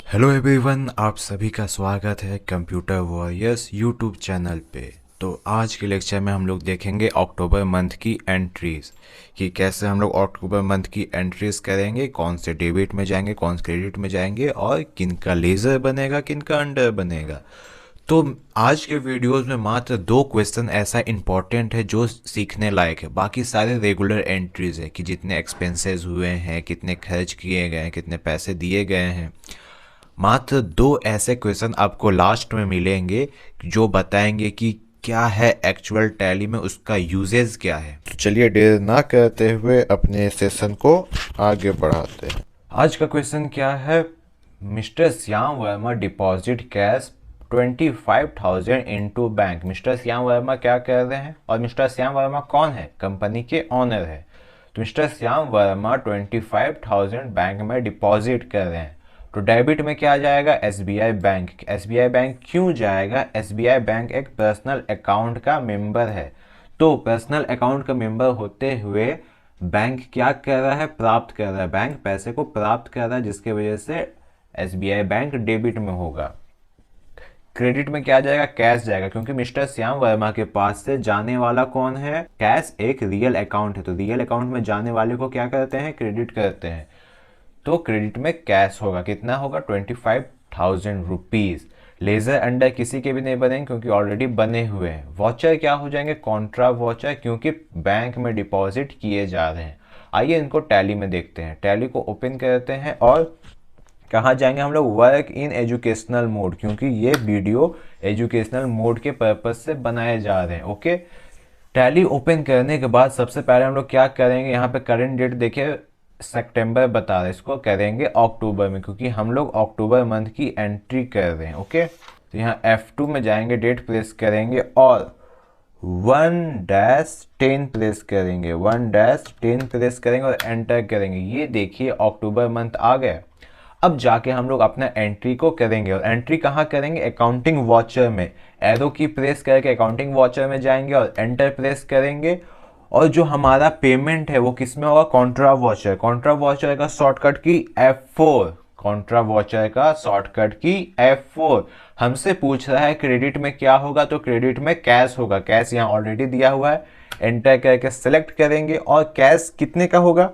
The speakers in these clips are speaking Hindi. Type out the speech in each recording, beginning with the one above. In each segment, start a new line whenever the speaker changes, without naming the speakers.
हेलो एवरीवन, आप सभी का स्वागत है कंप्यूटर वॉरियर्स यूट्यूब चैनल पे। तो आज के लेक्चर में हम लोग देखेंगे अक्टूबर मंथ की एंट्रीज कि कैसे हम लोग अक्टूबर मंथ की एंट्रीज करेंगे, कौन से डेबिट में जाएंगे, कौन से क्रेडिट में जाएंगे और किन का लेज़र बनेगा, किन का अंडर बनेगा। तो आज के वीडियोस में मात्र दो क्वेश्चन ऐसा इंपॉर्टेंट है जो सीखने लायक है। बाकी सारे रेगुलर एंट्रीज है कि जितने एक्सपेंसेस हुए हैं, कितने खर्च किए गए हैं, कितने पैसे दिए गए हैं। मात्र दो ऐसे क्वेश्चन आपको लास्ट में मिलेंगे जो बताएंगे कि क्या है एक्चुअल टैली में, उसका यूजेस क्या है। तो चलिए देर ना करते हुए अपने सेशन को आगे बढ़ाते हैं। आज का क्वेश्चन क्या है? Mister Shyam Verma deposit cash 25,000 into bank. Mister Shyam Verma क्या कर रहे हैं और मिस्टर श्याम वर्मा कौन है? कंपनी के ऑनर है। तो मिस्टर श्याम वर्मा 25,000 बैंक में डिपॉजिट कर रहे हैं। तो डेबिट में क्या जाएगा? SBI bank. एसबीआई बैंक क्यों जाएगा? एसबीआई बैंक एक पर्सनल अकाउंट का मेंबर है। तो पर्सनल अकाउंट का मेंबर होते हुए बैंक क्या कर रहा है? प्राप्त कर रहा है। बैंक पैसे को प्राप्त कर रहा है, जिसके वजह से एसबीआई बैंक डेबिट में होगा। क्रेडिट में क्या जाएगा? कैश जाएगा, क्योंकि मिस्टर श्याम वर्मा के पास से जाने वाला कौन है? कैश एक रियल अकाउंट है, तो रियल अकाउंट में जाने वाले को क्या करते हैं? क्रेडिट करते हैं। तो क्रेडिट में कैश होगा, कितना होगा? 25,000 रुपीज। लेजर अंडर किसी के भी नहीं बनेंगे क्योंकि ऑलरेडी बने हुए हैं। वॉचर क्या हो जाएंगे? कॉन्ट्रा वॉचर, क्योंकि बैंक में डिपॉजिट किए जा रहे हैं। आइए इनको टैली में देखते हैं। टैली को ओपन करते हैं और कहाँ जाएंगे हम लोग? वर्क इन एजुकेशनल मोड, क्योंकि ये वीडियो एजुकेशनल मोड के पर्पज से बनाए जा रहे हैं। ओके, टैली ओपन करने के बाद सबसे पहले हम लोग क्या करेंगे? यहाँ पे करंट डेट देखिए, सितंबर बता रहा है, इसको करेंगे अक्टूबर में, क्योंकि हम लोग अक्टूबर मंथ की एंट्री कर रहे हैं। ओके, तो यहाँ F2 में जाएंगे, डेट प्रेस करेंगे और 1-10 प्रेस करेंगे। 1-10 प्रेस करेंगे और एंटर करेंगे। ये देखिए अक्टूबर मंथ आ गया। अब जाके हम लोग अपना एंट्री को करेंगे और एंट्री कहाँ करेंगे? अकाउंटिंग वॉचर में। एरो की प्रेस करके अकाउंटिंग वॉचर में जाएंगे और एंटर प्रेस करेंगे। और जो हमारा पेमेंट है वो किस में होगा? Contra watcher. कॉन्ट्रा वॉचर का शॉर्टकट की F4। कॉन्ट्रा वॉचर का शॉर्टकट की F4। हमसे पूछ रहा है क्रेडिट में क्या होगा, तो क्रेडिट में कैश होगा। कैश यहाँ ऑलरेडी दिया हुआ है, एंटर करके सेलेक्ट करेंगे और कैश कितने का होगा?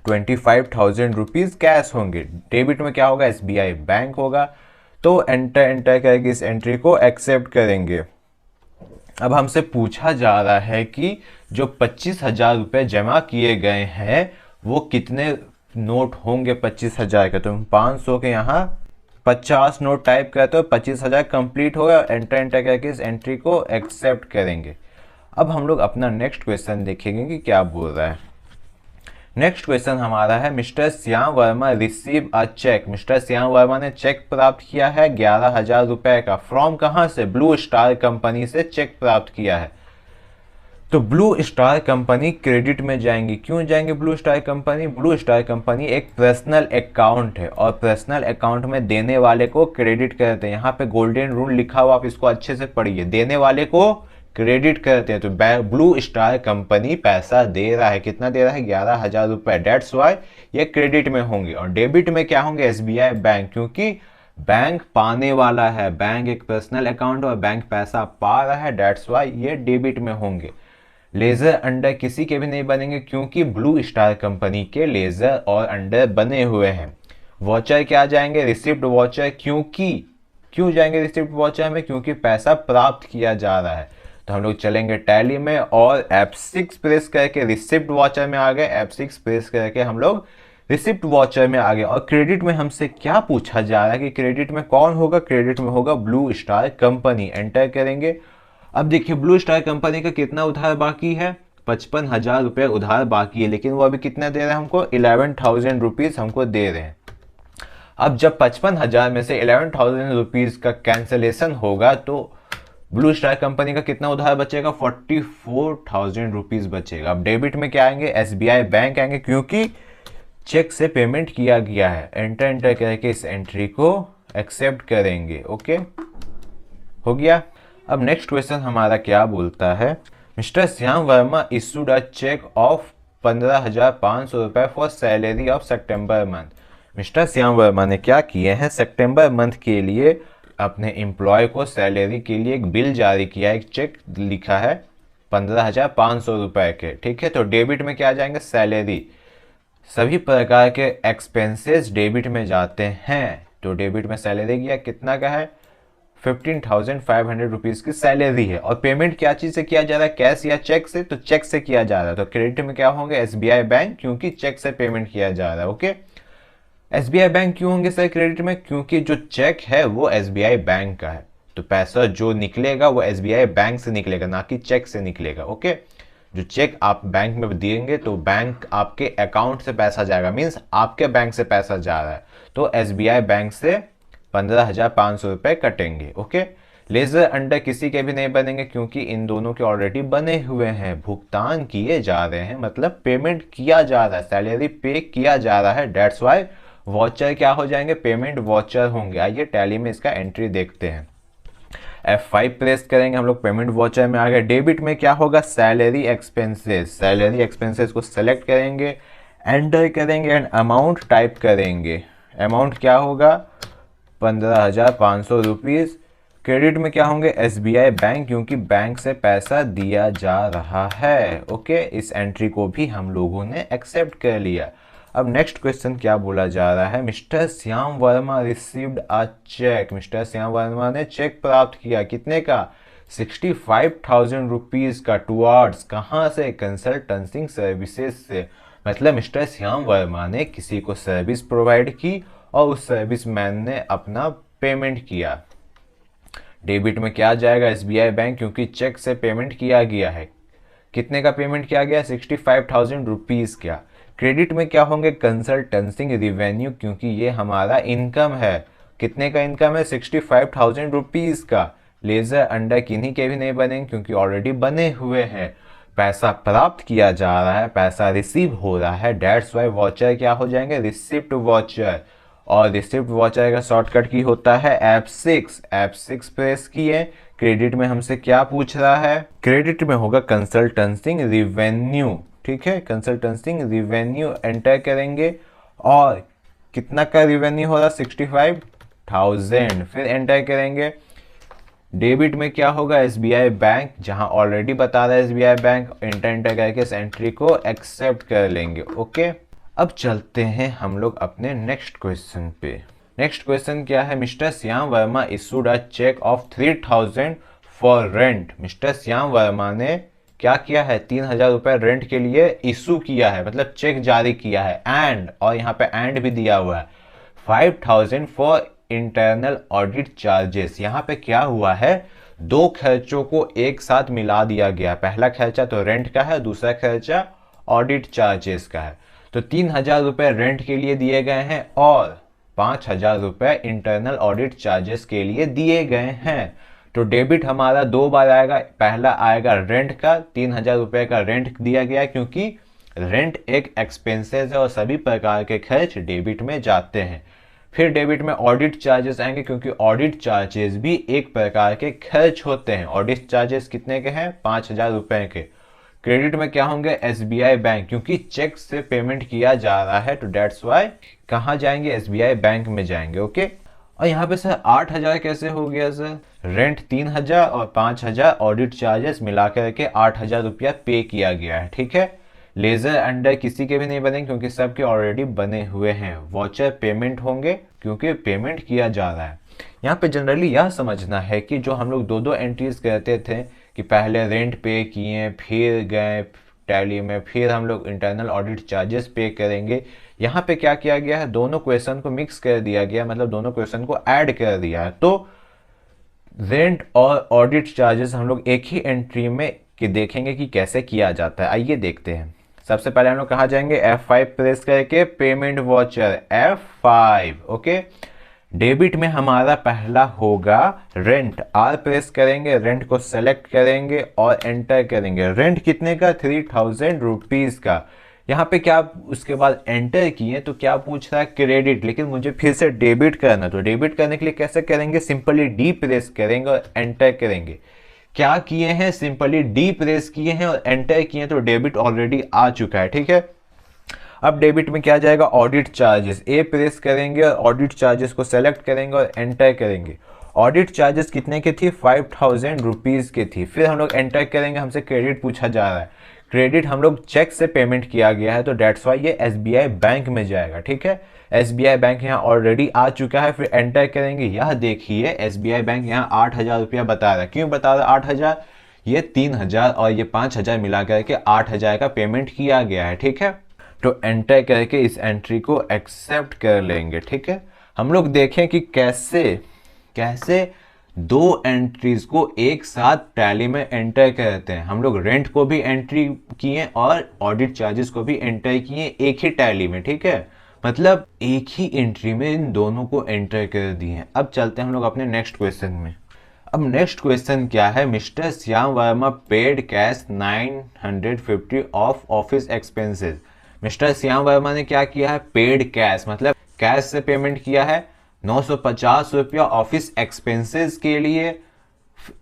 25,000 रुपीज कैश होंगे। डेबिट में क्या होगा? एसबीआई बैंक होगा। तो एंटर करके इस एंट्री को एक्सेप्ट करेंगे। अब हमसे पूछा जा रहा है कि जो 25,000 रुपये जमा किए गए हैं वो कितने नोट होंगे 25,000 के। तो हम 500 के यहाँ 50 नोट टाइप करते हो, 25,000 कंप्लीट होगा। एंटर करके इस एंट्री को एक्सेप्ट करेंगे। अब हम लोग अपना नेक्स्ट क्वेश्चन देखेंगे कि क्या बोल रहा है। नेक्स्ट क्वेश्चन हमारा है, Mister Shyam Verma receive a cheque. Mister Shyam Verma ने चेक प्राप्त किया है 11,000 रुपए का। फ्रॉम कहां से? ब्लू स्टार कंपनी से चेक प्राप्त किया है। तो ब्लू स्टार कंपनी क्रेडिट में जाएंगी। क्यों जाएंगे blue star company? Blue star company एक पर्सनल अकाउंट है और पर्सनल अकाउंट में देने वाले को क्रेडिट करते हैं। यहाँ पे गोल्डन रूल लिखा हुआ, आप इसको अच्छे से पढ़िए। देने वाले को क्रेडिट करते हैं। तो ब्लू स्टार कंपनी पैसा दे रहा है। कितना दे रहा है? 11,000 रुपए। डेट्स वाई ये क्रेडिट में होंगे। और डेबिट में क्या होंगे? एसबीआई बैंक, क्योंकि बैंक पाने वाला है। बैंक एक पर्सनल अकाउंट और बैंक पैसा पा रहा है, डेट्स वाई ये डेबिट में होंगे। लेजर अंडर किसी के भी नहीं बनेंगे क्योंकि ब्लू स्टार कंपनी के लेजर और अंडर बने हुए हैं। वॉचर क्या जाएंगे? Receipt watcher. क्यों जाएंगे रिसिप्ट वॉचर में? क्योंकि पैसा प्राप्त किया जा रहा है। तो हम लोग चलेंगे टैली में और F6 प्रेस करके रिसिप्ट वॉचर में आ गए। F6 प्रेस करके हम लोग रिसिप्ट वॉचर में आ गए। और क्रेडिट में हमसे क्या पूछा जा रहा है कि क्रेडिट में कौन होगा? क्रेडिट में होगा ब्लू स्टार कंपनी। एंटर करेंगे। अब देखिए ब्लू स्टार कंपनी का कितना उधार बाकी है? 55,000 रुपये उधार बाकी है, लेकिन वो अभी कितना दे रहे हैं हमको? 11,000 रुपीज हमको दे रहे हैं। अब जब 55,000 में से 11,000 रुपीज का कैंसिलेशन होगा तो ब्लू स्टार कंपनी का कितना उधार बचेगा? 44,000 रुपीज बचेगा। अब डेबिट में क्या आएंगे? एसबीआई बैंक आएंगे, क्योंकि चेक से पेमेंट किया गया है। एंटर करके इस एंट्री को एक्सेप्ट करेंगे। ओके, हो गया। अब नेक्स्ट क्वेश्चन हमारा क्या बोलता है? Mister Shyam Verma issued a cheque of 15,500 रुपए फॉर सैलरी ऑफ सितंबर मंथ। मिस्टर श्याम वर्मा ने क्या किए हैं, सितंबर मंथ के लिए अपने एम्प्लॉय को सैलरी के लिए एक बिल जारी किया, एक चेक लिखा है 15,500 रुपए के, ठीक है। तो डेबिट में क्या आ जाएंगे, सैलरी। सभी प्रकार के एक्सपेंसेस डेबिट में जाते हैं, तो डेबिट में सैलरी गया, कितना का है, 15,500 रुपीज की सैलरी है। और पेमेंट क्या चीज से किया जा रहा है, कैश या चेक से, तो चेक से किया जा रहा है। तो क्रेडिट में क्या होंगे, एसबीआई बैंक, क्योंकि चेक से पेमेंट किया जा रहा है। ओके, एसबीआई बैंक क्यों होंगे सर क्रेडिट में, क्योंकि जो चेक है वो एसबीआई बैंक का है, तो पैसा जो निकलेगा वो एसबीआई बैंक से निकलेगा, ना कि चेक से निकलेगा। ओके, जो चेक आप बैंक में देंगे तो बैंक आपके अकाउंट से पैसा जाएगा, मीन्स आपके बैंक से पैसा जा रहा है, तो एसबीआई बैंक से 15,500 रुपए कटेंगे। ओके, लेजर अंडर किसी के भी नहीं बनेंगे, क्योंकि इन दोनों के ऑलरेडी बने हुए हैं, भुगतान किए जा रहे हैं, मतलब पेमेंट किया जा रहा है, सैलरी पे किया जा रहा है, डेट्स वाई वॉचर क्या हो जाएंगे, पेमेंट वॉचर होंगे। आइए टैली में इसका एंट्री देखते हैं। F5 प्रेस करेंगे हम लोग, पेमेंट वॉचर में आ गए। डेबिट में क्या होगा, सैलरी एक्सपेंसेस, सैलरी एक्सपेंसेस को सेलेक्ट करेंगे, एंटर करेंगे एंड अमाउंट टाइप करेंगे। अमाउंट क्या होगा, 15,500 रुपीज़। क्रेडिट में क्या होंगे, एसबीआई बैंक, क्योंकि बैंक से पैसा दिया जा रहा है। ओके, इस एंट्री को भी हम लोगों ने एक्सेप्ट कर लिया। अब नेक्स्ट क्वेश्चन क्या बोला जा रहा है, Mister Shyam Verma received a cheque, Mister Shyam Verma ने चेक प्राप्त किया, कितने का, 65,000 रुपीज़ का, टुवर्ड्स कहाँ से, कंसल्टेंसिंग सर्विसेज से। मतलब मिस्टर श्याम वर्मा ने किसी को सर्विस प्रोवाइड की और उस सर्विस मैन ने अपना पेमेंट किया। डेबिट में क्या जाएगा, एसबीआई बैंक, क्योंकि चेक से पेमेंट किया गया है। कितने का पेमेंट किया गया, 65,000 रुपीज़ का। क्रेडिट में क्या होंगे, कंसल्टेंसिंग रिवेन्यू, क्योंकि ये हमारा इनकम है। कितने का इनकम है, 65,000 रुपीज़ का। लेजर अंडर किन्हीं के भी नहीं बनेंगे, क्योंकि ऑलरेडी बने हुए हैं। पैसा प्राप्त किया जा रहा है, पैसा रिसीव हो रहा है, डेट्स वाई वॉचर क्या हो जाएंगे, रिसिप्ट वॉचर। और रिसिप्ट वॉचर का शॉर्टकट की होता है F6, F6 प्रेस किए। क्रेडिट में हमसे क्या पूछ रहा है, क्रेडिट में होगा कंसल्टेंसिंग रिवेन्यू, ठीक है, कंसल्टेंसिंग रिवेन्यू एंटर करेंगे। और कितना का रिवेन्यू हो रहा, 65,000, फिर एंटर करेंगे। डेबिट में क्या होगा, एसबीआई बैंक, जहां ऑलरेडी बता रहा है एसबीआई बैंक, एंटर करके इस एंट्री को एक्सेप्ट कर लेंगे। ओके, अब चलते हैं हम लोग अपने नेक्स्ट क्वेश्चन पे। नेक्स्ट क्वेश्चन क्या है, Mister Shyam Verma issued a cheque of 3,000 for rent. Mister Shyam Verma ने क्या किया है, 3,000 रुपए रेंट के लिए इशू किया है, मतलब चेक जारी किया है। एंड, और यहाँ पे एंड भी दिया हुआ है, 5,000 फॉर इंटरनल ऑडिट चार्जेस। यहाँ पे क्या हुआ है, दो खर्चों को एक साथ मिला दिया गया। पहला खर्चा तो रेंट का है, दूसरा खर्चा ऑडिट चार्जेस का है। तो 3,000 रुपए रेंट के लिए दिए गए हैं और 5,000 रुपए इंटरनल ऑडिट चार्जेस के लिए दिए गए हैं। तो डेबिट हमारा दो बार आएगा, पहला आएगा रेंट का, 3,000 रुपए का रेंट दिया गया, क्योंकि रेंट एक एक्सपेंसेस है और सभी प्रकार के खर्च डेबिट में जाते हैं। फिर डेबिट में ऑडिट चार्जेस आएंगे, क्योंकि ऑडिट चार्जेस भी एक प्रकार के खर्च होते हैं। ऑडिट चार्जेस कितने के हैं, 5,000 रुपए के। क्रेडिट में क्या होंगे, एसबीआई बैंक, क्योंकि चेक से पेमेंट किया जा रहा है, तो डेट्स वाई कहाँ जाएंगे, एसबीआई बैंक में जाएंगे। ओके, और यहाँ पे सर 8,000 कैसे हो गया सर, रेंट 3,000 और 5,000 ऑडिट चार्जेस मिलाकर के 8,000 रुपया पे किया गया है, ठीक है। लेजर अंडर किसी के भी नहीं बने, क्योंकि सबके ऑलरेडी बने हुए हैं। वॉचर पेमेंट होंगे, क्योंकि पेमेंट किया जा रहा है। यहाँ पे जनरली यह समझना है कि जो हम लोग दो दो एंट्रीज करते थे, कि पहले रेंट पे किए, फिर गए टैली में, फिर हम लोग इंटरनल ऑडिट चार्जेस पे करेंगे। यहाँ पे क्या किया गया है, दोनों क्वेश्चन को मिक्स कर दिया गया, मतलब दोनों क्वेश्चन को ऐड कर दिया है। तो रेंट और ऑडिट चार्जेस हम लोग एक ही एंट्री में कि देखेंगे कि कैसे किया जाता है। आइए देखते हैं। सबसे पहले हम लोग कहाँ जाएंगे, F5 प्रेस करके payment watcher, F5। Okay, debit में हमारा पहला होगा रेंट, R प्रेस करेंगे, रेंट को सेलेक्ट करेंगे और एंटर करेंगे। रेंट कितने का, 3,000 रुपीज का। यहाँ पे क्या उसके बाद एंटर किए तो क्या पूछ रहा है, क्रेडिट, लेकिन मुझे फिर से डेबिट करना। तो डेबिट करने के लिए कैसे करेंगे, सिंपली डी प्रेस करेंगे और एंटर करेंगे। क्या किए हैं, सिंपली डी प्रेस किए हैं और एंटर किए, तो डेबिट ऑलरेडी आ चुका है, ठीक है। अब डेबिट में क्या जाएगा, ऑडिट चार्जेस, ए प्रेस करेंगे और ऑडिट चार्जेस को सेलेक्ट करेंगे और एंटर करेंगे। ऑडिट चार्जेस कितने की थी, 5000 रुपीज़ की थी। फिर हम लोग एंटर करेंगे, हमसे क्रेडिट पूछा जा रहा है, क्रेडिट हम लोग चेक से पेमेंट किया गया है तो डेट्स वाई ये एसबीआई बैंक में जाएगा। ठीक है, एसबीआई बैंक यहाँ ऑलरेडी आ चुका है। फिर एंटर करेंगे, यह देखिए एसबीआई बैंक यहाँ 8000 रुपया बता रहा है। क्यों बता रहा है 8000, ये 3000 और ये 5000 मिला करके 8000 का पेमेंट किया गया है। ठीक है, तो एंटर करके इस एंट्री को एक्सेप्ट कर लेंगे। ठीक है, हम लोग देखें कि कैसे कैसे दो एंट्रीज को एक साथ टैली में एंटर करते हैं। हम लोग रेंट को भी एंट्री किए और ऑडिट चार्जेस को भी एंटर किए एक ही टैली में। ठीक है, मतलब एक ही एंट्री में इन दोनों को एंटर कर दिए। अब चलते हैं हम लोग अपने नेक्स्ट क्वेश्चन में। अब नेक्स्ट क्वेश्चन क्या है, Mister Shyam Verma paid cash 950 of office expenses. Mister Shyam Verma ने क्या किया है, पेड कैश, मतलब कैश से पेमेंट किया है 950 रुपया ऑफिस एक्सपेंसेस के लिए।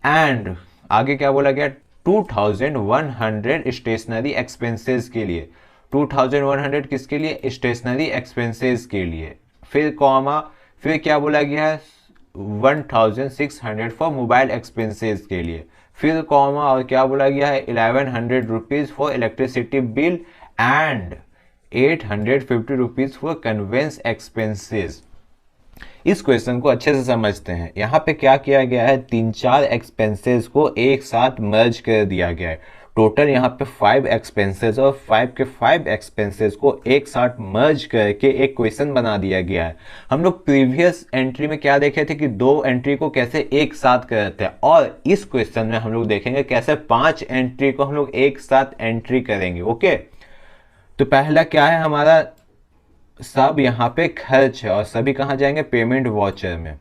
एंड आगे क्या बोला गया, 2100 स्टेशनरी एक्सपेंसेस के लिए। 2100 किसके लिए, स्टेशनरी एक्सपेंसेस के लिए। फिर कॉमा, फिर क्या बोला गया है, 1600 फॉर मोबाइल एक्सपेंसेस के लिए। फिर कॉमा और क्या बोला गया है, 1100 rupees for electricity bill and 850 rupees for conveyance expenses. इस क्वेश्चन को अच्छे से समझते हैं। यहाँ पे क्या किया गया है, 3-4 एक्सपेंसेस को एक साथ मर्ज कर दिया गया है। टोटल यहाँ पे 5 एक्सपेंसेस और 5 के 5 एक्सपेंसेस को एक साथ मर्ज करके एक क्वेश्चन बना दिया गया है। हम लोग प्रीवियस एंट्री में क्या देखे थे कि 2 एंट्री को कैसे एक साथ करते हैं, और इस क्वेश्चन में हम लोग देखेंगे कैसे 5 एंट्री को हम लोग एक साथ एंट्री करेंगे। ओके, तो पहला क्या है हमारा, सब यहाँ पे खर्च है और सभी कहाँ जाएंगे, पेमेंट वॉचर में।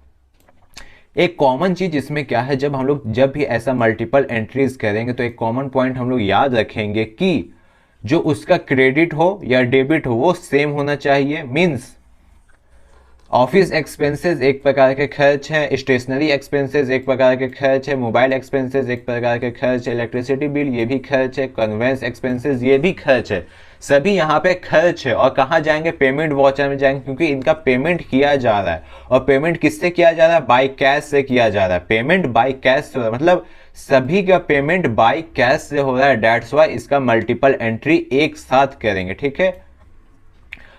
एक कॉमन चीज इसमें क्या है, जब भी ऐसा मल्टीपल एंट्रीज करेंगे तो एक कॉमन पॉइंट हम लोग याद रखेंगे कि जो उसका क्रेडिट हो या डेबिट हो वो सेम होना चाहिए। मींस ऑफिस एक्सपेंसेस एक प्रकार के खर्च है, स्टेशनरी एक्सपेंसेस एक प्रकार के खर्च है, मोबाइल एक्सपेंसेस एक प्रकार के खर्च है, इलेक्ट्रिसिटी बिल ये भी खर्च है, कन्वेंस एक्सपेंसेस ये भी खर्च है। सभी यहाँ पे खर्च है और कहाँ जाएंगे, पेमेंट वाउचर में जाएंगे, क्योंकि इनका पेमेंट किया जा रहा है। और पेमेंट किससे किया जा रहा है, बाय कैश से किया जा रहा है। पेमेंट बाय कैश से हो रहा है, मतलब सभी का पेमेंट बाय कैश से हो रहा है। डेट्स वाई इसका मल्टीपल एंट्री एक साथ करेंगे। ठीक है,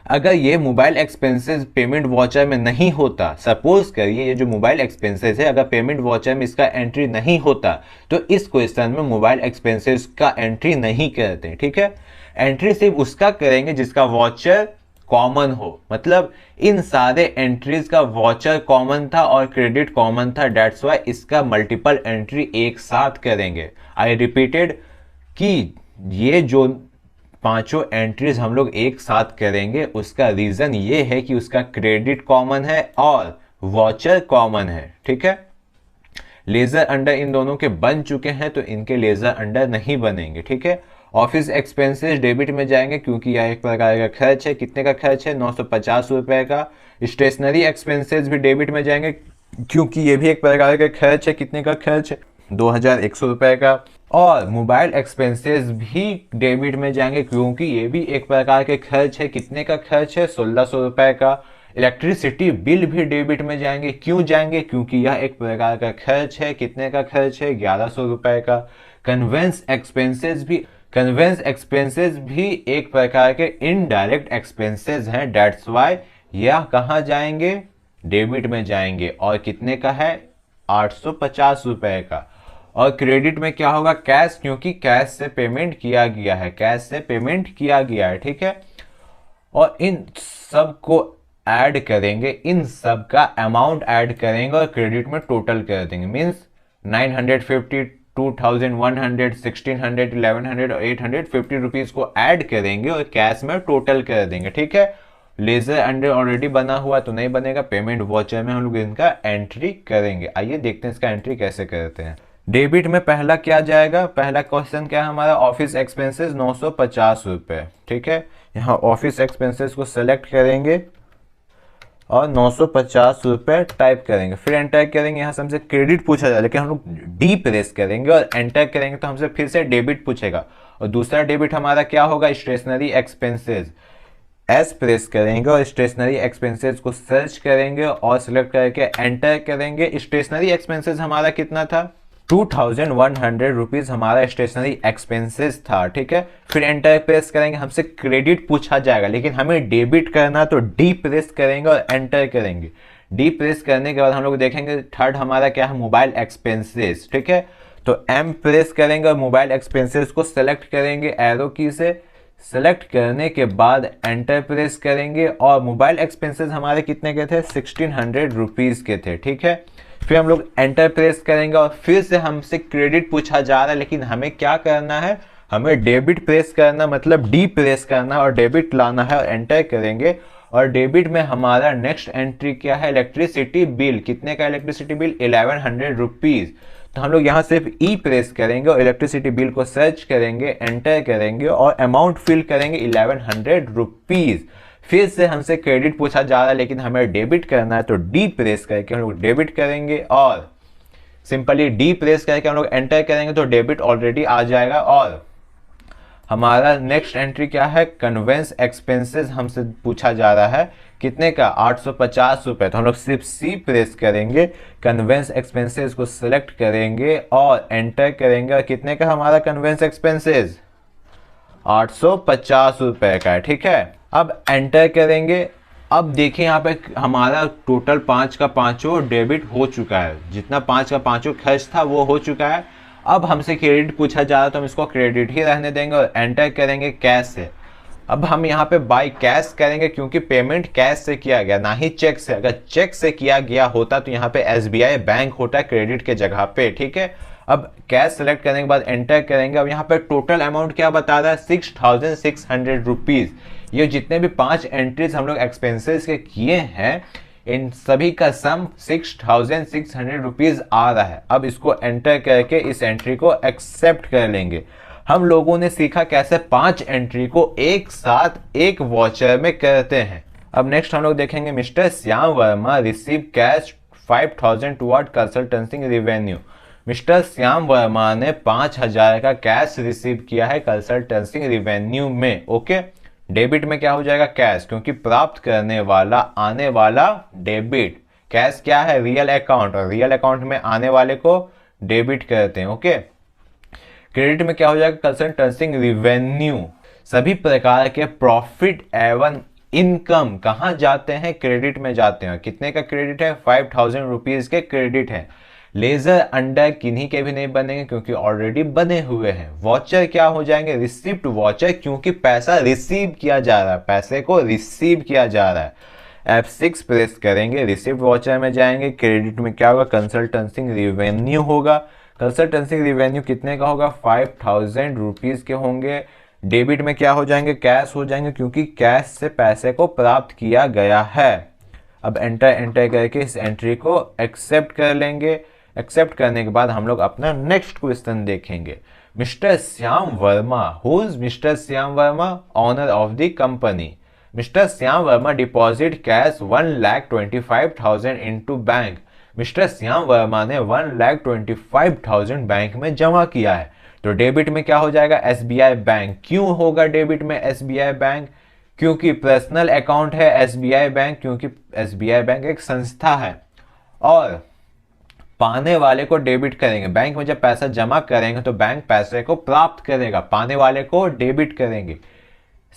अगर ये मोबाइल एक्सपेंसेस पेमेंट वाउचर में नहीं होता, सपोज करिए ये जो मोबाइल एक्सपेंसेस है अगर पेमेंट वाउचर में इसका एंट्री नहीं होता तो इस क्वेश्चन में मोबाइल एक्सपेंसेस का एंट्री नहीं करते। ठीक है, एंट्री सिर्फ उसका करेंगे जिसका वाउचर कॉमन हो। मतलब इन सारे एंट्रीज का वाउचर कॉमन था और क्रेडिट कॉमन था, डेट्स वाई इसका मल्टीपल एंट्री एक साथ करेंगे। आई रिपीटेड कि ये जो 5 एंट्रीज हम लोग एक साथ करेंगे उसका रीजन ये है कि उसका क्रेडिट कॉमन है और वाउचर कॉमन है। ठीक है, लेजर अंडर इन दोनों के बन चुके हैं तो इनके लेजर अंडर नहीं बनेंगे। ठीक है, ऑफिस एक्सपेंसेस डेबिट में जाएंगे क्योंकि यह एक प्रकार का खर्च है। कितने का खर्च है, 950 रुपए का। स्टेशनरी एक्सपेंसेस भी डेबिट में जाएंगे क्योंकि ये भी एक प्रकार का खर्च है। कितने का खर्च है, 2100 रुपए का। और मोबाइल एक्सपेंसेस भी डेबिट में जाएंगे क्योंकि ये भी एक प्रकार के खर्च है। कितने का खर्च है, 1600 रुपए का। इलेक्ट्रिसिटी बिल भी डेबिट में जाएंगे। क्यों जाएंगे, क्योंकि यह एक प्रकार का खर्च है। कितने का खर्च है, 1100 रुपए का। कन्वेंस एक्सपेंसेस भी एक प्रकार के इनडायरेक्ट एक्सपेंसेस हैं, डेट्स वाई यह कहाँ जाएंगे, डेबिट में जाएंगे। और कितने का है, 850 रुपए का। और क्रेडिट में क्या होगा, कैश, क्योंकि कैश से पेमेंट किया गया है, कैश से पेमेंट किया गया है। ठीक है, और इन सब को ऐड करेंगे, इन सब का अमाउंट ऐड करेंगे और क्रेडिट में टोटल कर देंगे। मींस 950, 2100, 1600, 1100 और 850 रुपीज को ऐड करेंगे और कैश में टोटल कर देंगे। ठीक है, लेजर अंडर ऑलरेडी बना हुआ तो नहीं बनेगा, पेमेंट वाउचर में हम लोग इनका एंट्री करेंगे। आइए देखते हैं इसका एंट्री कैसे करते हैं। डेबिट में पहला क्या जाएगा, पहला क्वेश्चन क्या है हमारा, ऑफिस एक्सपेंसेस 950 रुपए। ठीक है, यहाँ ऑफिस एक्सपेंसेस को सेलेक्ट करेंगे और 950 रुपए टाइप करेंगे, फिर एंटर करेंगे। यहाँ से हमसे क्रेडिट पूछा जाए लेकिन हम लोग डी प्रेस करेंगे और एंटर करेंगे तो हमसे फिर से डेबिट पूछेगा। और दूसरा डेबिट हमारा क्या होगा, स्टेशनरी एक्सपेंसेस। एस प्रेस करेंगे और स्टेशनरी एक्सपेंसेस को सर्च करेंगे और सिलेक्ट करके एंटर करेंगे। स्टेशनरी एक्सपेंसेस हमारा कितना था, 2100 रुपीज हमारा स्टेशनरी एक्सपेंसेस था, ठीक है। फिर एंटर प्रेस करेंगे, हमसे क्रेडिट पूछा जाएगा लेकिन हमें डेबिट करना, तो डी प्रेस करेंगे और एंटर करेंगे। डी प्रेस करने के बाद हम लोग देखेंगे थर्ड हमारा क्या है, मोबाइल एक्सपेंसेस, ठीक है। तो एम प्रेस करेंगे और मोबाइल एक्सपेंसेस को सेलेक्ट करेंगे एरो की से। सेलेक्ट करने के बाद एंटर प्रेस करेंगे और मोबाइल एक्सपेंसेस हमारे कितने के थे, 1600 रुपीज के थे, ठीक है। फिर हम लोग एंटर प्रेस करेंगे और फिर से हमसे क्रेडिट पूछा जा रहा है लेकिन हमें क्या करना है, हमें डेबिट प्रेस करना, मतलब डी प्रेस करना और डेबिट लाना है और एंटर करेंगे। और डेबिट में हमारा नेक्स्ट एंट्री क्या है, इलेक्ट्रिसिटी बिल, कितने का इलेक्ट्रिसिटी बिल, 1100 रुपीज। तो हम लोग यहाँ सिर्फ ई प्रेस करेंगे और इलेक्ट्रिसिटी बिल को सर्च करेंगे, एंटर करेंगे और अमाउंट फिल करेंगे 1100 रुपीज। फिर से हमसे क्रेडिट पूछा जा रहा है लेकिन हमें डेबिट करना है, तो डी प्रेस करके हम लोग डेबिट करेंगे और सिंपली डी प्रेस करके हम लोग एंटर करेंगे तो डेबिट ऑलरेडी आ जाएगा। और हमारा नेक्स्ट एंट्री क्या है, कन्वेंस एक्सपेंसेस हमसे पूछा जा रहा है, कितने का, 850 रुपए। तो हम लोग सिर्फ सी प्रेस करेंगे, कन्वेंस एक्सपेंसेस को सिलेक्ट करेंगे और एंटर करेंगे। और कितने का हमारा कन्वेंस एक्सपेंसेस, 850 रुपए का है, ठीक है। अब एंटर करेंगे। अब देखिए यहाँ पे हमारा टोटल 5 का 5 डेबिट हो चुका है, जितना 5 का 5 खर्च था वो हो चुका है। अब हमसे क्रेडिट पूछा जा रहा है तो हम इसको क्रेडिट ही रहने देंगे और एंटर करेंगे कैश से। अब हम यहाँ पे बाय कैश करेंगे क्योंकि पेमेंट कैश से किया गया, ना ही चेक से। अगर चेक से किया गया होता तो यहाँ पे SBI बैंक होता क्रेडिट के जगह पे, ठीक है। अब कैश सेलेक्ट करने के बाद एंटर करेंगे। अब यहाँ पे टोटल अमाउंट क्या बता रहा है, 6600 रुपीज। ये जितने भी 5 एंट्रीज हम लोग एक्सपेंसेस के किए हैं, इन सभी का सम 6600 रुपीज आ रहा है। अब इसको एंटर करके इस एंट्री को एक्सेप्ट कर लेंगे। हम लोगों ने सीखा कैसे 5 एंट्री को एक साथ एक वॉचर में करते हैं। अब नेक्स्ट हम लोग देखेंगे, Mister Shyam Verma receive cash 5000 toward consultancy revenue. Mister Shyam Verma ने 5000 का कैश रिसीव किया है कंसल्टेंसी रेवेन्यू में, ओके। डेबिट में क्या हो जाएगा, कैश, क्योंकि प्राप्त करने वाला आने वाला डेबिट। कैश क्या है, रियल अकाउंट, और रियल अकाउंट में आने वाले को डेबिट करते हैं, ओके। क्रेडिट में क्या हो जाएगा, कंसल्टेंसी रेवेन्यू। सभी प्रकार के प्रॉफिट एवं इनकम कहाँ जाते हैं, क्रेडिट में जाते हैं। कितने का क्रेडिट है, 5000 रुपीज के क्रेडिट है। लेजर अंडर किन्हीं के भी नहीं बनेंगे क्योंकि ऑलरेडी बने हुए हैं। वॉचर क्या हो जाएंगे, रिसिप्ट वॉचर, क्योंकि पैसा रिसीव किया जा रहा है, पैसे को रिसीव किया जा रहा है। F6 प्रेस करेंगे, रिसिप्ट वॉचर में जाएंगे। क्रेडिट में क्या होगा, कंसल्टेंसी रेवेन्यू होगा। कंसल्टेंसी रेवेन्यू कितने का होगा, 5000 रुपीज के होंगे। डेबिट में क्या हो जाएंगे, कैश हो जाएंगे, क्योंकि कैश से पैसे को प्राप्त किया गया है। अब एंटर करके इस एंट्री को एक्सेप्ट कर लेंगे। एक्सेप्ट करने के बाद हम लोग अपना नेक्स्ट क्वेश्चन देखेंगे। Mister Shyam Verma, who is Mister Shyam Verma, owner of the company. Mister Shyam Verma deposit cash 1,25,000 into bank. Mister Shyam Verma ने 1,25,000 बैंक में जमा किया है। तो डेबिट में क्या हो जाएगा, SBI बैंक। क्यों होगा डेबिट में SBI बैंक, क्योंकि पर्सनल अकाउंट है SBI बैंक, क्योंकि SBI बैंक एक संस्था है। और पाने वाले को डेबिट करेंगे, बैंक में जब पैसा जमा करेंगे तो बैंक पैसे को प्राप्त करेगा, पाने वाले को डेबिट करेंगे।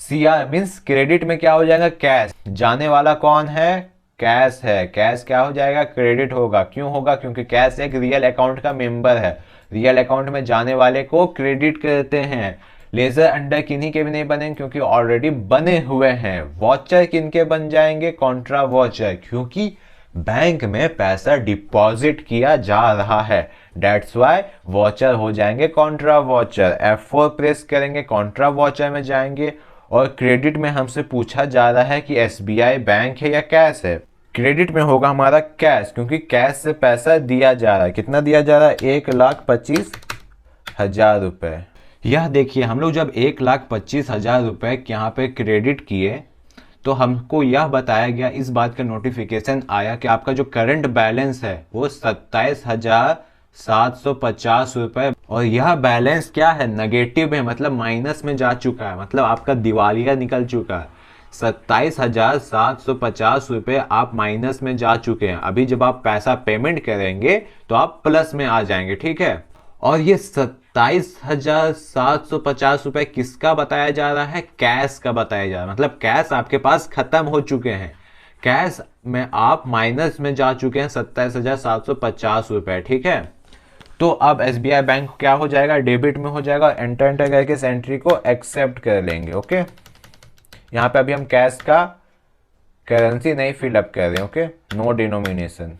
CR मीन्स क्रेडिट में क्या हो जाएगा, कैश। जाने वाला कौन है, कैश है। कैश क्या हो जाएगा, क्रेडिट होगा। क्यों होगा, क्योंकि कैश एक रियल अकाउंट का मेंबर है। रियल अकाउंट में जाने वाले को क्रेडिट करते हैं। लेजर अंडर किन्हीं के भी नहीं बनेंगे क्योंकि ऑलरेडी बने हुए हैं। वॉचर किनके बन जाएंगे, कॉन्ट्रा वॉचर, क्योंकि बैंक में पैसा डिपॉजिट किया जा रहा है, डेट्स वाई वॉचर हो जाएंगे कॉन्ट्रा वॉचर। F4 प्रेस करेंगे, कॉन्ट्रा वॉचर में जाएंगे। और क्रेडिट में हमसे पूछा जा रहा है कि SBI बैंक है या कैश है। क्रेडिट में होगा हमारा कैश, क्योंकि कैश से पैसा दिया जा रहा है। कितना दिया जा रहा है, 1,25,000 रुपए। यह देखिए, हम लोग जब 1,25,000 रुपए यहाँ पे क्रेडिट किए तो हमको यह बताया गया, इस बात का नोटिफिकेशन आया कि आपका जो करंट बैलेंस है वो 27,750 रुपए, और यह बैलेंस क्या है, नेगेटिव है, मतलब माइनस में जा चुका है, मतलब आपका दिवालिया निकल चुका है। 27,750 रुपये आप माइनस में जा चुके हैं। अभी जब आप पैसा पेमेंट करेंगे तो आप प्लस में आ जाएंगे, ठीक है। और ये 27,750 रुपये किसका बताया जा रहा है? कैश का बताया जा रहा है। मतलब कैश आपके पास खत्म हो चुके हैं, कैश में आप माइनस में जा चुके हैं 27,750 रुपये, ठीक है। तो अब SBI बैंक क्या हो जाएगा? डेबिट में हो जाएगा। एंटर करके इस एंट्री को एक्सेप्ट कर लेंगे, ओके। यहाँ पे अभी हम कैश का करेंसी नहीं फिलअप कर रहे हैं, ओके, नो डिनोमिनेशन।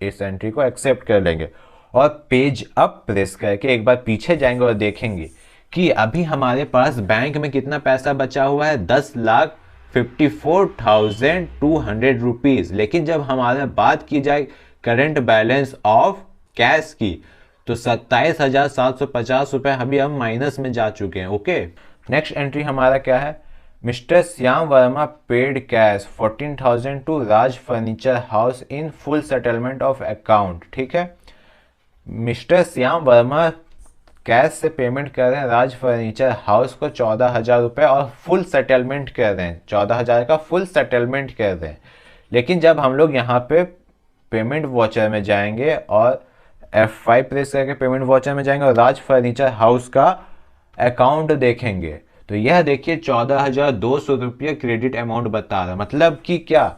इस एंट्री को एक्सेप्ट कर लेंगे और पेज अप प्रेस करके एक बार पीछे जाएंगे और देखेंगे कि अभी हमारे पास बैंक में कितना पैसा बचा हुआ है, 10,54,200 रुपीज। लेकिन जब हमारा बात की जाए करंट बैलेंस ऑफ कैश की तो 27,750 रुपये अभी हम माइनस में जा चुके हैं, ओके। नेक्स्ट एंट्री हमारा क्या है? Mister Shyam Verma paid cash 14,000 to Raj furniture house in full settlement of account, ठीक है। मिस्टर श्याम वर्मा कैश से पेमेंट कर रहे हैं राज फर्नीचर हाउस को 14,000 रुपये और फुल सेटलमेंट कर रहे हैं, 14,000 का फुल सेटलमेंट कर रहे हैं। लेकिन जब हम लोग यहाँ पे पेमेंट वॉचर में जाएंगे और F5 प्रेस करके पेमेंट वॉचर में जाएंगे और राज फर्नीचर हाउस का अकाउंट देखेंगे तो यह देखिए 14,200 रुपये क्रेडिट अमाउंट बता रहा है। मतलब कि क्या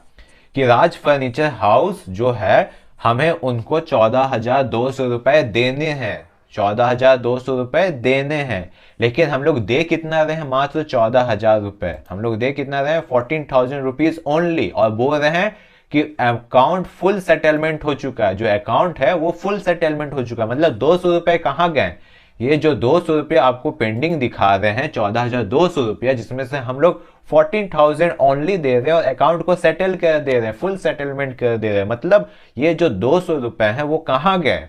कि राज फर्नीचर हाउस जो है हमें उनको 14,200 रुपये देने हैं, 14,200 रुपये देने हैं। लेकिन हम लोग दे कितना रहे हैं? मात्र 14,000 रुपये। हम लोग दे कितना रहे हैं? 14,000 रुपीज ओनली। और बोल रहे हैं कि अकाउंट फुल सेटलमेंट हो चुका है, जो अकाउंट है वो फुल सेटलमेंट हो चुका है। मतलब 200 रुपये कहाँ गए? ये जो 200 रुपये आपको पेंडिंग दिखा रहे हैं 14,200 रुपये, जिसमें से हम लोग 14,000 ओनली दे रहे हैं और अकाउंट को सेटल कर दे रहे हैं, फुल सेटलमेंट कर दे रहे हैं। मतलब ये जो 200 रुपये हैं वो कहाँ गए?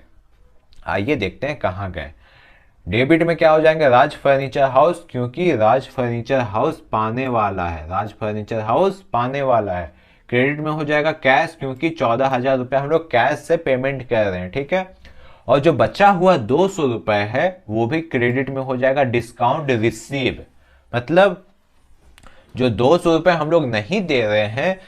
आइए देखते हैं कहाँ गए। डेबिट में क्या हो जाएंगे? राज फर्नीचर हाउस, क्योंकि राज फर्नीचर हाउस पाने वाला है, राज फर्नीचर हाउस पाने वाला है। क्रेडिट में हो जाएगा कैश, क्योंकि 14,000 रुपये हम लोग कैश से पेमेंट कर रहे हैं, ठीक है। और जो बचा हुआ 200 रुपये है वो भी क्रेडिट में हो जाएगा डिस्काउंट रिसीव। मतलब जो 200 रुपये हम लोग नहीं दे रहे हैं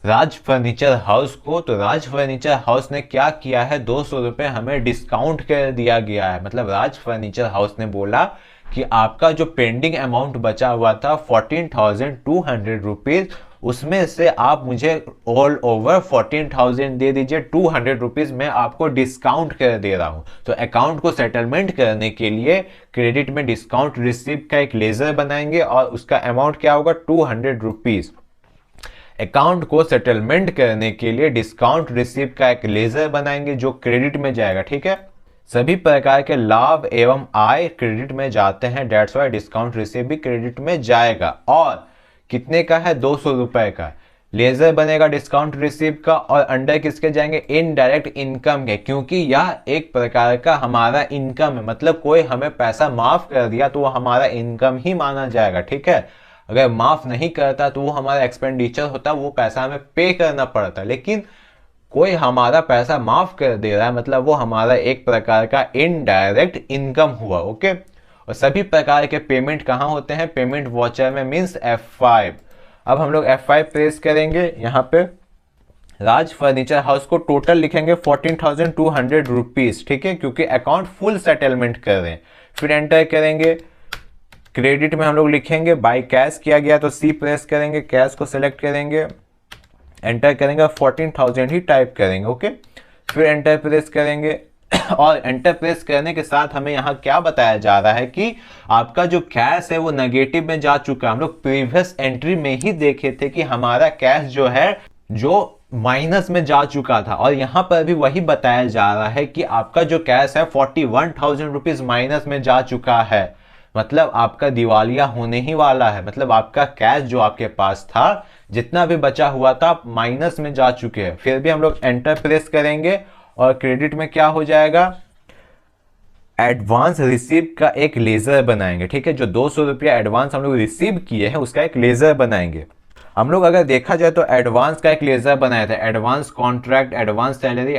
राज फर्नीचर हाउस को, तो राज फर्नीचर हाउस ने क्या किया है? 200 रुपये हमें डिस्काउंट कर दिया गया है। मतलब राज फर्नीचर हाउस ने बोला कि आपका जो पेंडिंग अमाउंट बचा हुआ था 14,200 रुपीज, उसमें से आप मुझे ऑल ओवर 14,000 दे दीजिए, 200 रुपीज मैं आपको डिस्काउंट कर दे रहा हूं। तो अकाउंट को सेटलमेंट करने के लिए क्रेडिट में डिस्काउंट रिसीव का एक लेजर बनाएंगे और उसका अमाउंट क्या होगा? 200 रुपीज। अकाउंट को सेटलमेंट करने के लिए डिस्काउंट रिसीव का एक लेजर बनाएंगे जो क्रेडिट में जाएगा, ठीक है। सभी प्रकार के लाभ एवं आय क्रेडिट में जाते हैं, डेट्स वाई डिस्काउंट रिसीव भी क्रेडिट में जाएगा। और कितने का है? 200 रुपए का लेजर बनेगा डिस्काउंट रिसीव का। और अंडर किसके जाएंगे? इनडायरेक्ट इनकम के, क्योंकि यह एक प्रकार का हमारा इनकम है। मतलब कोई हमें पैसा माफ कर दिया तो वो हमारा इनकम ही माना जाएगा, ठीक है। अगर माफ नहीं करता तो वो हमारा एक्सपेंडिचर होता, वो पैसा हमें पे करना पड़ता। लेकिन कोई हमारा पैसा माफ कर दे रहा है, मतलब वो हमारा एक प्रकार का इनडायरेक्ट इनकम हुआ, ओके। और सभी प्रकार के पेमेंट कहाँ होते हैं? पेमेंट वॉचर में, मींस F5। अब हम लोग F5 प्रेस करेंगे। यहाँ पे राज फर्नीचर हाउस को टोटल लिखेंगे 14,200 रुपीज, ठीक है, क्योंकि अकाउंट फुल सेटलमेंट कर रहे हैं। फिर एंटर करेंगे। क्रेडिट में हम लोग लिखेंगे बाय कैश किया गया तो C प्रेस करेंगे, कैश को सिलेक्ट करेंगे, एंटर करेंगे, 14,000 ही टाइप करेंगे, ओके। फिर एंटर प्रेस करेंगे और एंटर प्रेस करने के साथ हमें यहाँ क्या बताया जा रहा है कि आपका जो कैश है वो नेगेटिव में जा चुका है। हम लोग प्रीवियस एंट्री में ही देखे थे कि हमारा कैश जो है जो माइनस में जा चुका था, और यहाँ पर भी वही बताया जा रहा है कि आपका जो कैश है 41,000 रुपीज माइनस में जा चुका है। मतलब आपका दिवालिया होने ही वाला है। मतलब आपका कैश जो आपके पास था, जितना भी बचा हुआ था, आप माइनस में जा चुके हैं। फिर भी हम लोग एंटर प्रेस करेंगे और क्रेडिट में क्या हो जाएगा? एडवांस रिसीव का एक लेजर बनाएंगे, ठीक है। जो 200 रुपया एडवांस हम लोग रिसीव किए हैं उसका एक लेजर बनाएंगे। हम लोग अगर देखा जाए तो एडवांस का एक लेजर बनाया था, advance contract, advance salary,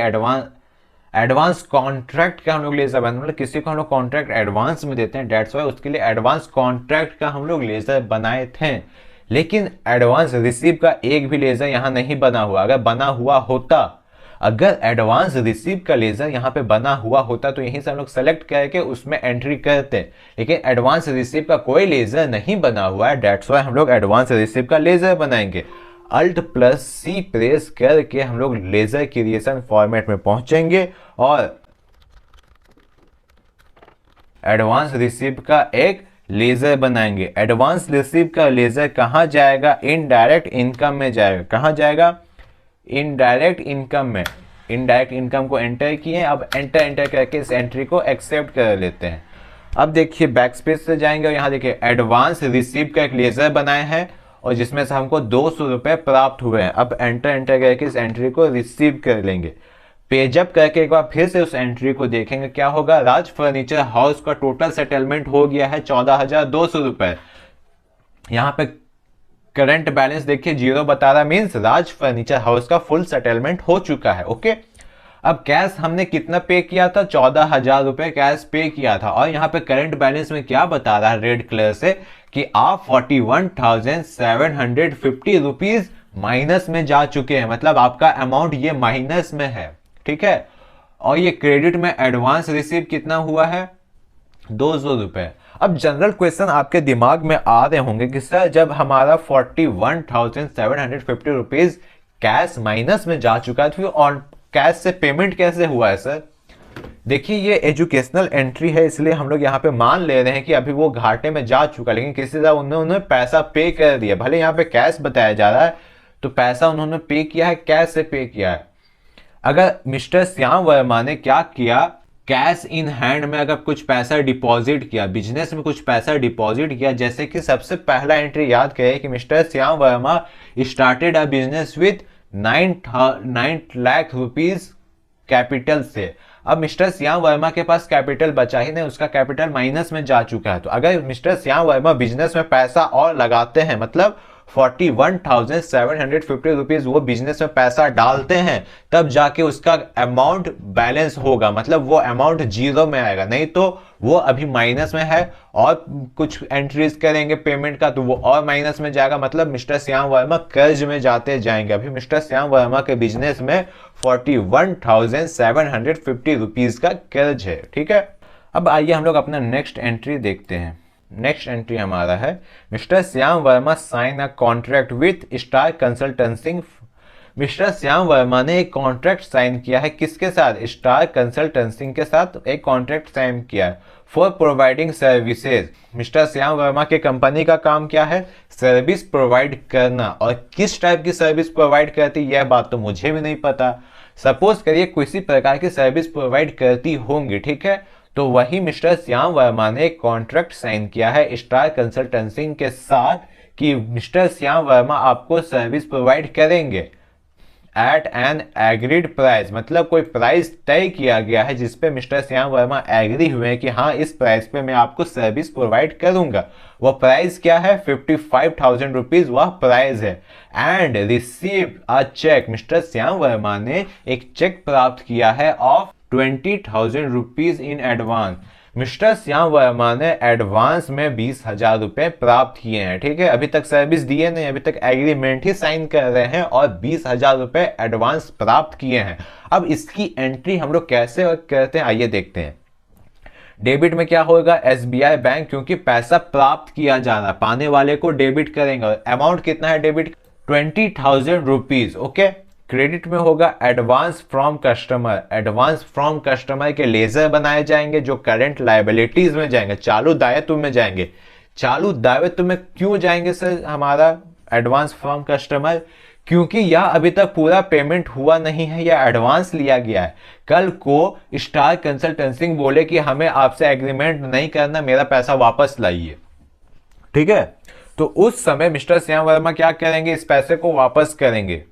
advance contract का हम लोग लेजर बनाए। मतलब किसी को हम लोग कॉन्ट्रैक्ट एडवांस में देते हैं, डेट्स वाई उसके लिए एडवांस कॉन्ट्रैक्ट का हम लोग लेजर बनाए थे। लेकिन एडवांस रिसीव का एक भी लेजर यहां नहीं बना हुआ। अगर बना हुआ होता, अगर एडवांस रिसीव का लेजर यहां पे बना हुआ होता तो यहीं से हम लोग सेलेक्ट करके उसमें एंट्री करते, लेकिन एडवांस रिसीव का कोई लेजर नहीं बना हुआ है। डेट्स वाई हम लोग एडवांस रिसीव का लेजर बनाएंगे। अल्ट प्लस सी प्रेस करके हम लोग लेजर क्रिएशन फॉर्मेट में पहुंचेंगे और एडवांस रिसीव का एक लेजर बनाएंगे। एडवांस रिसीव का लेजर कहां जाएगा? इनडायरेक्ट इनकम में जाएगा। कहां जाएगा? इनडायरेक्ट इनकम में। इनडायरेक्ट इनकम को एंटर किए, अब एंटर करके इस एंट्री को एक्सेप्ट कर लेते हैं। अब देखिए बैक स्पेस से जाएंगे और यहाँ देखिए एडवांस रिसीव का एक लेजर बनाए हैं और जिसमें से हमको 200 रुपए प्राप्त हुए हैं। अब एंटर करके इस एंट्री को रिसीव कर लेंगे। पेजअप करके एक बार फिर से उस एंट्री को देखेंगे, क्या होगा? राज फर्नीचर हाउस का टोटल सेटलमेंट हो गया है 14,200 रुपए। यहाँ पे करंट बैलेंस देखिए 0 बता रहा, मीन्स राज फर्नीचर हाउस का फुल सेटलमेंट हो चुका है। ओके, अब कैश हमने कितना पे किया था? 14,000 रुपए कैश पे किया था। और यहाँ पे करंट बैलेंस में क्या बता रहा है रेड कलर से कि आप 41,750 रुपीज माइनस में जा चुके हैं, मतलब आपका अमाउंट ये माइनस में है। ठीक है, और ये क्रेडिट में एडवांस रिसीव कितना हुआ है? 200 रुपए। अब जनरल क्वेश्चन आपके दिमाग में आ रहे होंगे कि सर जब हमारा 41,750 रुपीज कैश माइनस में जा चुका है तो और कैश से पेमेंट कैसे हुआ है सर? देखिए ये एजुकेशनल एंट्री है, इसलिए हम लोग यहाँ पे मान ले रहे हैं कि अभी वो घाटे में जा चुका, लेकिन किसी तरह उन्होंने पैसा पे कर दिया। भले यहाँ पे कैश बताया जा रहा है तो पैसा उन्होंने पे किया है, कैश से पे किया है। अगर मिस्टर श्याम वर्मा ने क्या किया, कैश इन हैंड में अगर कुछ पैसा डिपॉजिट किया, बिजनेस में कुछ पैसा डिपॉजिट किया, जैसे कि सबसे पहला एंट्री याद करें कि mister Shyam Verma started a business with 9 lakh rupees capital से। अब मिस्टर श्याम वर्मा के पास कैपिटल बचा ही नहीं, उसका कैपिटल माइनस में जा चुका है। तो अगर मिस्टर श्याम वर्मा बिजनेस में पैसा और लगाते हैं, मतलब 41,750 रुपीज वो बिजनेस में पैसा डालते हैं, तब जाके उसका अमाउंट बैलेंस होगा, मतलब वो अमाउंट 0 में आएगा। नहीं तो वो अभी माइनस में है और कुछ एंट्रीज करेंगे पेमेंट का तो वो और माइनस में जाएगा, मतलब मिस्टर श्याम वर्मा कर्ज में जाते जाएंगे। अभी मिस्टर श्याम वर्मा के बिजनेस में 41,750 रुपीज का कर्ज है। ठीक है, अब आइए हम लोग अपना नेक्स्ट एंट्री देखते हैं। नेक्स्ट एंट्री हमारा है Mister Shyam Verma sign a contract with Star Consultancy. Mister Shyam Verma ने एक कॉन्ट्रैक्ट साइन किया है, किसके साथ? स्टार कंसल्टेंसी के साथ एक कॉन्ट्रैक्ट साइन किया है for providing services. Mister Shyam Verma के कंपनी का काम क्या है? सर्विस प्रोवाइड करना। और किस टाइप की सर्विस प्रोवाइड करती है यह बात तो मुझे भी नहीं पता। सपोज करिए किसी प्रकार की सर्विस प्रोवाइड करती होंगी, ठीक है, तो वही मिस्टर श्याम वर्मा ने एक कॉन्ट्रैक्ट साइन किया है स्टार कंसल्टेंसी के साथ कि मिस्टर श्याम वर्मा आपको सर्विस प्रोवाइड करेंगे एट एन एग्रीड प्राइस, मतलब कोई प्राइस तय किया गया है जिसपे मिस्टर श्याम वर्मा एग्री हुए हैं कि हाँ इस प्राइस पे मैं आपको सर्विस प्रोवाइड करूंगा। वो प्राइस क्या है? 55,000 रुपीज वह प्राइस है। And receive a cheque, Mister Shyam Verma ने एक चेक प्राप्त किया है of 20,000 rupees in advance. Mister Shyam Verma ने एडवांस में 20,000 रुपए प्राप्त किए हैं। ठीक है, अभी तक सर्विस दिए नहीं, अभी तक एग्रीमेंट ही साइन कर रहे हैं और 20,000 रुपए एडवांस प्राप्त किए हैं। अब इसकी एंट्री हम लोग कैसे करते हैं आइए देखते हैं। डेबिट में क्या होगा? एसबीआई बैंक, क्योंकि पैसा प्राप्त किया जा रहा है, पाने वाले को डेबिट करेंगे। अमाउंट कितना है डेबिट? 20,000 रुपीज। ओके, क्रेडिट में होगा advance from customer. Advance from customer के लेजर बनाए जाएंगे जो करंट लायबिलिटीज में जाएंगे, चालू दायित्व में जाएंगे। चालू दायित्व में क्यों जाएंगे सर हमारा एडवांस फ्रॉम कस्टमर? क्योंकि यह अभी तक पूरा पेमेंट हुआ नहीं है, यह एडवांस लिया गया है। कल को स्टार कंसल्टेंसी बोले कि हमें आपसे एग्रीमेंट नहीं करना, मेरा पैसा वापस लाइए, ठीक है, तो उस समय मिस्टर श्याम वर्मा क्या करेंगे? इस पैसे को वापस करेंगे।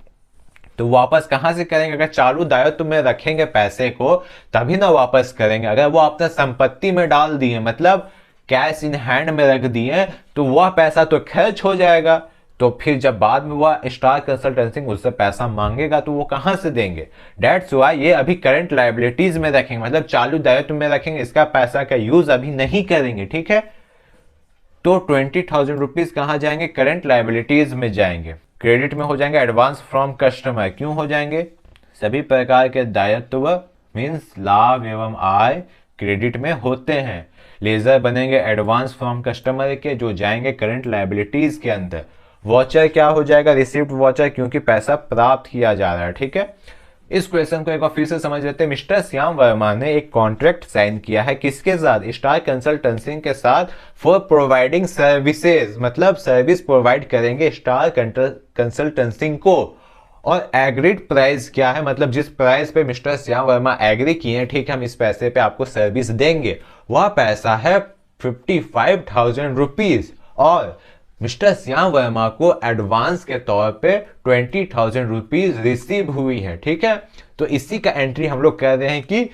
तो वापस कहां से करेंगे? अगर चालू दायित्व में रखेंगे पैसे को तभी ना वापस करेंगे। अगर वो अपना संपत्ति में डाल दिए, मतलब कैश इन हैंड में रख दिए, तो वह पैसा तो खर्च हो जाएगा। तो फिर जब बाद में वह स्टार कंसल्टेंसी उससे पैसा मांगेगा तो वो कहां से देंगे? डेट्स व्हाई ये अभी करंट लायबिलिटीज में रखेंगे, मतलब चालू दायित्व में रखेंगे, इसका पैसा का यूज अभी नहीं करेंगे। ठीक है, तो 20,000 रुपीज कहाँ जाएंगे, करंट लाइबिलिटीज में जाएंगे। क्रेडिट में हो जाएंगे एडवांस फ्रॉम कस्टमर, क्यों हो जाएंगे, सभी प्रकार के दायित्व मीन्स लाभ एवं आय क्रेडिट में होते हैं। लेजर बनेंगे एडवांस फ्रॉम कस्टमर के, जो जाएंगे करंट लाइबिलिटीज के अंदर। वॉचर क्या हो जाएगा, रिसीव्ड वॉचर, क्योंकि पैसा प्राप्त किया जा रहा है। ठीक है, इस क्वेश्चन को एक बार फिर से समझ लेते हैं। मिस्टर श्याम वर्मा ने एक कॉन्ट्रैक्ट साइन किया है किसके साथ, स्टार कंसल्टेंसी के साथ, फॉर प्रोवाइडिंग सर्विसेज, मतलब सर्विस प्रोवाइड करेंगे स्टार कंसल्टेंसी को। और एग्रीड प्राइस क्या है, मतलब जिस प्राइस पे मिस्टर श्याम वर्मा एग्री किए हैं, ठीक है, हम इस पैसे पे आपको सर्विस देंगे, वह पैसा है 55,000 रुपीज। और मिस्टर श्याम वर्मा को एडवांस के तौर पे 20,000 रुपीज रिसीव हुई है। ठीक है, तो इसी का एंट्री हम लोग कह रहे हैं कि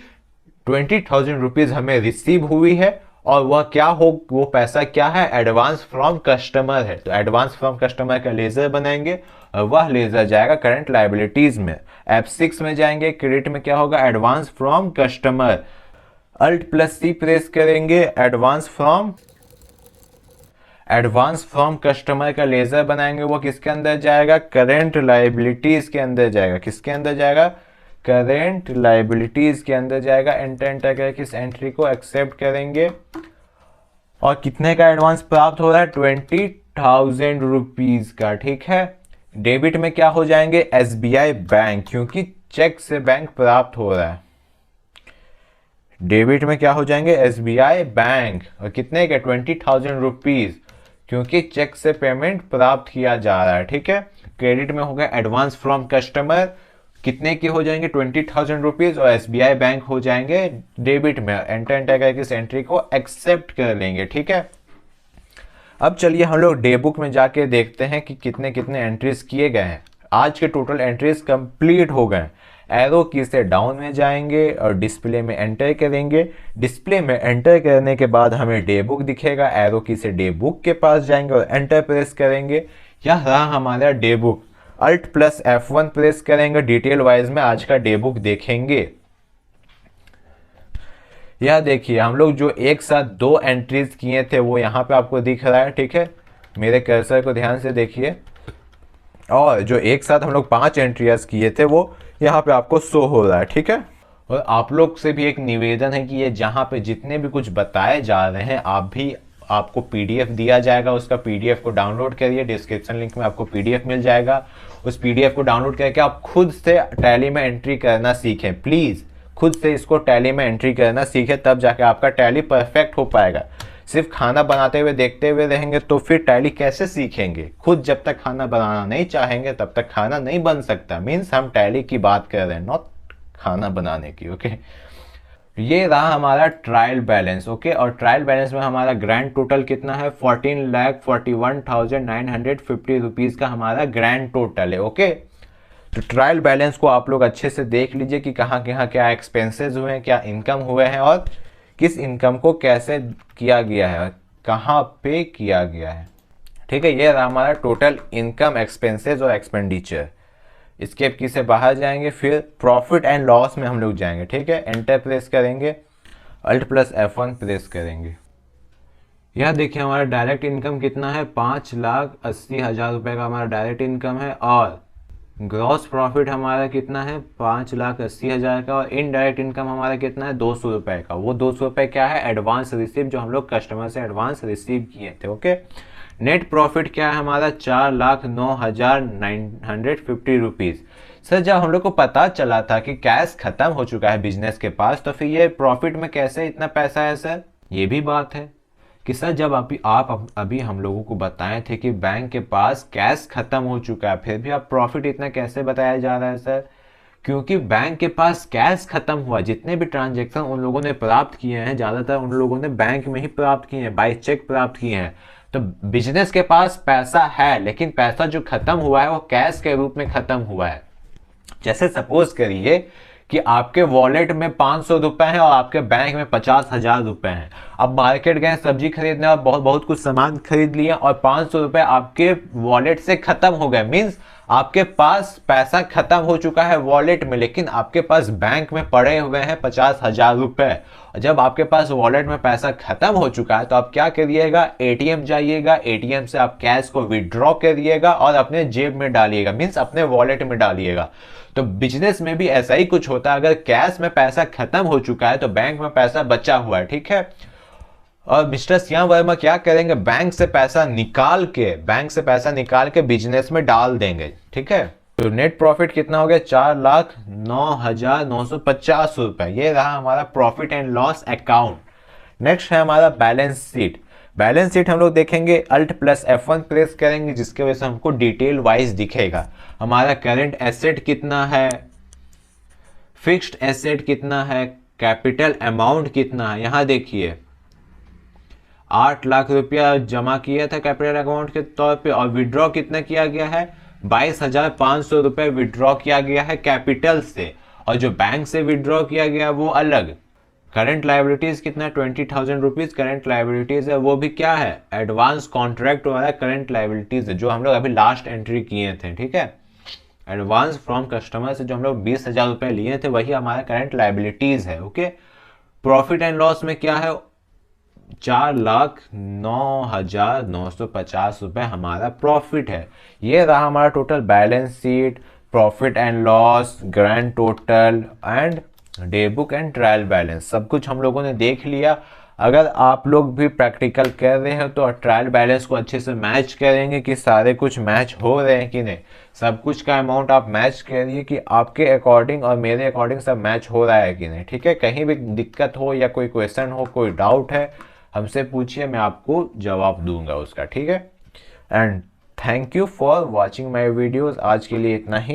20,000 रुपीज हमें रिसीव हुई है, और वह क्या हो, वो पैसा क्या है, एडवांस फ्रॉम कस्टमर है। तो एडवांस फ्रॉम कस्टमर का लेजर बनाएंगे, और वह लेजर जाएगा करंट लाइबिलिटीज में। F6 में जाएंगे, क्रेडिट में क्या होगा, advance from customer. Alt+C press करेंगे, एडवांस फ्रॉम कस्टमर का लेजर बनाएंगे, वो किसके अंदर जाएगा, करंट लाइबिलिटीज के अंदर जाएगा। किसके अंदर जाएगा, करंट लाइबिलिटीज के अंदर जाएगा। एंटर करके इस एंट्री को एक्सेप्ट करेंगे, और कितने का एडवांस प्राप्त हो रहा है, 20,000 रुपीज का। ठीक है, डेबिट में क्या हो जाएंगे, SBI बैंक, क्योंकि चेक से बैंक प्राप्त हो रहा है। डेबिट में क्या हो जाएंगे, SBI बैंक, और कितने के, 20,000 रुपीज, क्योंकि चेक से पेमेंट प्राप्त किया जा रहा है। ठीक है, क्रेडिट में होगा एडवांस फ्रॉम कस्टमर, कितने की हो जाएंगे, 20,000 रुपीज, और SBI बैंक हो जाएंगे डेबिट में। एंटर करके इस एंट्री को एक्सेप्ट कर लेंगे। ठीक है, अब चलिए हम लोग डे बुक में जाके देखते हैं कि कितने कितने एंट्रीज किए गए हैं। आज के टोटल एंट्रीज कंप्लीट हो गए। एरो की से डाउन में जाएंगे और डिस्प्ले में एंटर करेंगे। डिस्प्ले में एंटर करने के बाद हमें डे बुक दिखेगा, एरो की से डे बुक के पास जाएंगे और एंटर प्रेस करेंगे। यह रहा हमारा डे बुक। Alt+F1 प्रेस करेंगे, डिटेल वाइज में आज का डे बुक देखेंगे। यह देखिए, हम लोग जो एक साथ 2 एंट्रीज किए थे वो यहाँ पे आपको दिख रहा है। ठीक है, मेरे कर्सर को ध्यान से देखिए, और जो एक साथ हम लोग 5 एंट्रीज किए थे वो यहाँ पे आपको शो हो रहा है। ठीक है, और आप लोग से भी एक निवेदन है कि ये जहाँ पे जितने भी कुछ बताए जा रहे हैं, आपको PDF दिया जाएगा, उसका PDF को डाउनलोड करिए। डिस्क्रिप्शन लिंक में आपको PDF मिल जाएगा। उस PDF को डाउनलोड करके आप खुद से टैली में एंट्री करना सीखें। प्लीज़ खुद से इसको टैली में एंट्री करना सीखें, तब जाके आपका टैली परफेक्ट हो पाएगा। सिर्फ खाना बनाते हुए देखते हुए रहेंगे तो फिर टैली कैसे सीखेंगे। खुद जब तक खाना बनाना नहीं चाहेंगे तब तक खाना नहीं बन सकता। मीन्स हम टैली की बात कर रहे हैं, नॉट खाना बनाने की। ओके, ये रहा हमारा ट्रायल बैलेंस। ओके, और ट्रायल बैलेंस में हमारा ग्रैंड टोटल कितना है, 14,41,950 रुपीज़ का हमारा ग्रैंड टोटल है। ओके, तो ट्रायल बैलेंस को आप लोग अच्छे से देख लीजिए कि कहाँ कहाँ क्या एक्सपेंसेस हुए हैं, क्या इनकम हुए हैं, और किस इनकम को कैसे किया गया है, कहाँ पे किया गया है। ठीक है, ये रहा हमारा टोटल इनकम, एक्सपेंसेस और एक्सपेंडिचर। स्केप की से बाहर जाएंगे, फिर प्रॉफिट एंड लॉस में हम लोग जाएंगे। ठीक है, एंटर प्रेस करेंगे, Alt+F1 प्रेस करेंगे। यह देखिए हमारा डायरेक्ट इनकम कितना है, 5,80,000 रुपये का हमारा डायरेक्ट इनकम है, और ग्रॉस प्रॉफिट हमारा कितना है, 5,80,000 का, और इनडायरेक्ट इनकम हमारा कितना है, 200 रुपये का। वो 200 रुपये क्या है, एडवांस रिसीव, जो हम लोग कस्टमर से एडवांस रिसीव किए थे। ओके, नेट प्रॉफिट क्या है हमारा, 4,09,950 रुपीज़। सर जब हम लोग को पता चला था कि कैश खत्म हो चुका है बिजनेस के पास, तो फिर ये प्रॉफिट में कैसे इतना पैसा है सर। ये भी बात है कि सर जब आप अभी हम लोगों को बताए थे कि बैंक के पास कैश खत्म हो चुका है, फिर भी आप प्रॉफिट इतना कैसे बताया जा रहा है सर। क्योंकि बैंक के पास कैश खत्म हुआ, जितने भी ट्रांजेक्शन उन लोगों ने प्राप्त किए हैं, ज़्यादातर उन लोगों ने बैंक में ही प्राप्त किए हैं, बाय चेक प्राप्त किए हैं। तो बिजनेस के पास पैसा है, लेकिन पैसा जो खत्म हुआ है वो कैश के रूप में खत्म हुआ है। जैसे सपोज करिए कि आपके वॉलेट में 500 रुपए हैं और आपके बैंक में 50,000 रुपए हैं। अब मार्केट गए सब्जी खरीदने और बहुत बहुत कुछ सामान खरीद लिया और 500 रुपए आपके वॉलेट से खत्म हो गए। मीन्स आपके पास पैसा खत्म हो चुका है वॉलेट में, लेकिन आपके पास बैंक में पड़े हुए हैं 50,000 रुपए। और जब आपके पास वॉलेट में पैसा खत्म हो चुका है तो आप क्या करिएगा, एटीएम जाइएगा, एटीएम से आप कैश को विड्रॉ करिएगा और अपने जेब में डालिएगा, मीन्स अपने वॉलेट में डालिएगा। तो बिजनेस में भी ऐसा ही कुछ होता है, अगर कैश में पैसा खत्म हो चुका है तो बैंक में पैसा बचा हुआ है, ठीक है। और मिस्टर श्याम वर्मा क्या करेंगे, बैंक से पैसा निकाल के बिजनेस में डाल देंगे, ठीक है। तो नेट प्रॉफिट कितना हो गया, 4,09,950 रुपए। ये रहा हमारा profit and loss account. Next है हमारा बैलेंस शीट। बैलेंस शीट हम लोग देखेंगे, अल्ट प्लस F1 प्रेस करेंगे, जिसके वजह से हमको डिटेल वाइज दिखेगा। हमारा करंट एसेट कितना है, फिक्स्ड एसेट कितना है, कैपिटल अमाउंट कितना है। यहाँ देखिए 8 लाख रुपया जमा किया था कैपिटल अमाउंट के तौर पे, और विड्रॉ कितना किया गया है, 22,500 रुपए विड्रॉ किया गया है कैपिटल से, और जो बैंक से विड्रॉ किया गया वो अलग। करंट लाइबिलिटीज कितना, 20,000 रुपीज करंट लाइबिलिटीज है, वो भी क्या है, एडवांस कॉन्ट्रैक्ट वाला करंट लाइबिलिटीज है, जो हम लोग अभी लास्ट एंट्री किए थे, ठीक है। एडवांस फ्रॉम कस्टमर से जो हम लोग 20,000 रुपए लिए थे वही हमारा करंट लाइबिलिटीज है, ओके। प्रॉफिट एंड लॉस में क्या है, 4,09,950 रुपए हमारा प्रॉफिट है। ये रहा हमारा total balance sheet, profit and loss, grand total and day book and trial balance, सब कुछ हम लोगों ने देख लिया। अगर आप लोग भी प्रैक्टिकल कर रहे हैं तो ट्रायल बैलेंस को अच्छे से मैच करेंगे कि सारे कुछ मैच हो रहे हैं कि नहीं। सब कुछ का अमाउंट आप मैच करिए कि आपके अकॉर्डिंग और मेरे अकॉर्डिंग सब मैच हो रहा है कि नहीं, ठीक है। कहीं भी दिक्कत हो या कोई क्वेश्चन हो, कोई डाउट है, हमसे पूछिए, मैं आपको जवाब दूंगा उसका, ठीक है। And thank you for watching my videos. आज के लिए इतना ही।